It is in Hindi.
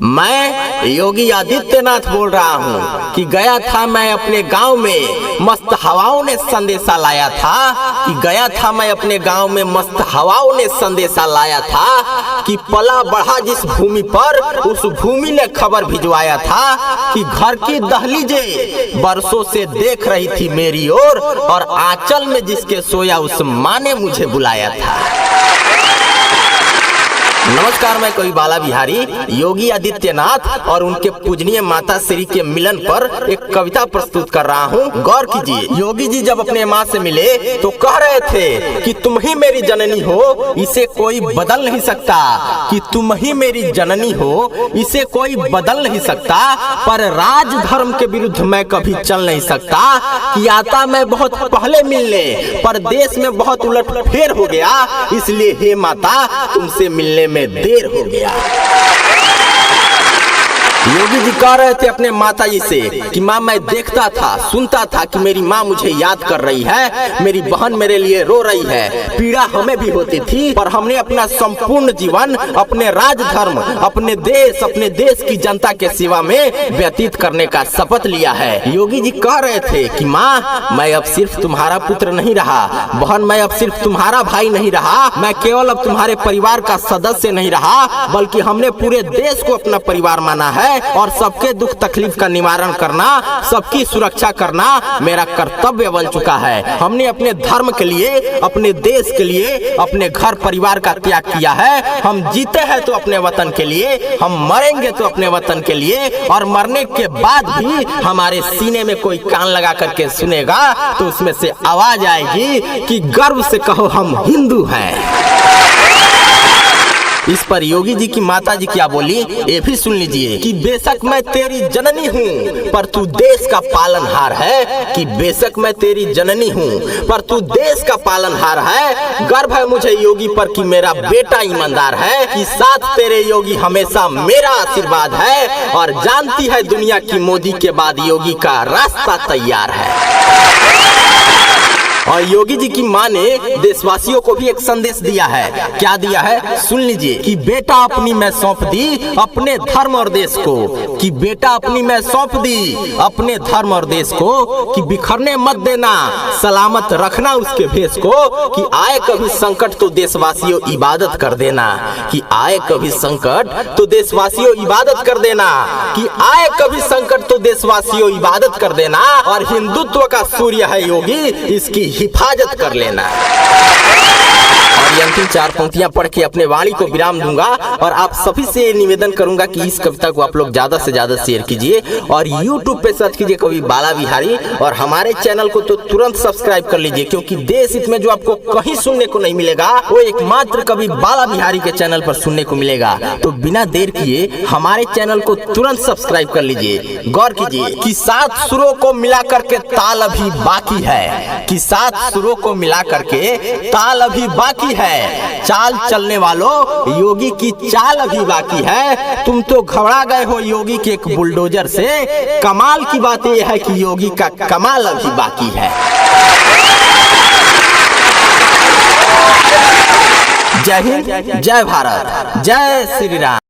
मैं योगी आदित्यनाथ बोल रहा हूँ कि गया था मैं अपने गांव में, मस्त हवाओं ने संदेशा लाया था। कि गया था मैं अपने गांव में, मस्त हवाओं ने संदेशा लाया था। कि पला बढ़ा जिस भूमि पर, उस भूमि ने खबर भिजवाया था। कि घर की दहलीजें बरसों से देख रही थी मेरी ओर, और आंचल में जिसके सोया उस माँ ने मुझे बुलाया था। नमस्कार, मैं कवि बाला बिहारी योगी आदित्यनाथ और उनके पूजनीय माता श्री के मिलन पर एक कविता प्रस्तुत कर रहा हूँ। गौर कीजिए। योगी जी जब अपने माँ से मिले तो कह रहे थे कि तुम ही मेरी जननी हो, इसे कोई बदल नहीं सकता। कि तुम ही मेरी जननी हो, इसे कोई बदल नहीं सकता। पर राज धर्म के विरुद्ध मैं कभी चल नहीं सकता। कि आता मैं बहुत पहले मिलने, पर देश में बहुत उलटफेर हो गया। इसलिए हे माता, तुमसे मिलने में देर हो गया। योगी जी कह रहे थे अपने माता जी से कि माँ, मैं देखता था, सुनता था कि मेरी माँ मुझे याद कर रही है, मेरी बहन मेरे लिए रो रही है। पीड़ा हमें भी होती थी, पर हमने अपना संपूर्ण जीवन अपने राज धर्म, अपने देश की जनता के सेवा में व्यतीत करने का शपथ लिया है। योगी जी कह रहे थे कि माँ, मैं अब सिर्फ तुम्हारा पुत्र नहीं रहा, बहन मैं अब सिर्फ तुम्हारा भाई नहीं रहा, मैं केवल अब तुम्हारे परिवार का सदस्य नहीं रहा, बल्कि हमने पूरे देश को अपना परिवार माना है। और सबके दुख तकलीफ का निवारण करना, सबकी सुरक्षा करना मेरा कर्तव्य बन चुका है। हमने अपने धर्म के लिए, अपने देश के लिए, अपने घर परिवार का त्याग किया है। हम जीते हैं तो अपने वतन के लिए, हम मरेंगे तो अपने वतन के लिए। और मरने के बाद भी हमारे सीने में कोई कान लगा करके सुनेगा तो उसमें से आवाज आएगी कि गर्व से कहो हम हिंदू हैं। इस पर योगी जी की माता जी क्या बोली, ये भी सुन लीजिए। कि बेशक मैं तेरी जननी हूँ, पर तू देश का पालनहार है। कि बेशक मैं तेरी जननी हूँ, पर तू देश का पालनहार है। गर्व है मुझे योगी पर कि मेरा बेटा ईमानदार है। कि साथ तेरे योगी हमेशा मेरा आशीर्वाद है। और जानती है दुनिया की मोदी के बाद योगी का रास्ता तैयार है। और योगी जी की माँ ने देशवासियों को भी एक संदेश दिया है। क्या दिया है, सुन लीजिए। कि बेटा अपनी मैं सौंप दी अपने धर्म और देश को। कि बेटा अपनी मैं सौंप दी अपने धर्म और देश को। कि बिखरने मत देना, सलामत रखना उसके भेष को। कि आए कभी संकट तो देशवासियों इबादत कर देना। कि आए कभी संकट तो देशवासियों इबादत कर देना। कि आए कभी संकट तो देशवासियों इबादत कर देना। और हिंदुत्व का सूर्य है योगी, इसकी हिफाजत कर लेना। और ये अंतिम चार पंक्तियां पढ़ के अपने वाणी को विराम दूंगा। और आप सभी से निवेदन करूंगा कि इस कविता को आप लोग ज्यादा से ज्यादा शेयर कीजिए और YouTube पे सर्च कीजिए कवि बाला बिहारी। और हमारे चैनल को तो तुरंत सब्सक्राइब कर लीजिए, क्योंकि देश हित में जो आपको कहीं सुनने को नहीं मिलेगा वो एकमात्र कवि बाला बिहारी के चैनल पर सुनने को मिलेगा। तो बिना देर किए हमारे चैनल को तुरंत सब्सक्राइब कर लीजिए। गौर कीजिए कि 7 सुरों को मिला करके ताल अभी बाकी है। कि 7 सुरों को मिला करके ताल अभी बाकी है। चाल चलने वालों, योगी की चाल अभी बाकी है। तुम तो घबरा गए हो योगी के एक बुलडोजर से। कमाल की बात यह है कि योगी का कमाल अभी बाकी है। जय हिंद, जय भारत, जय श्री राम।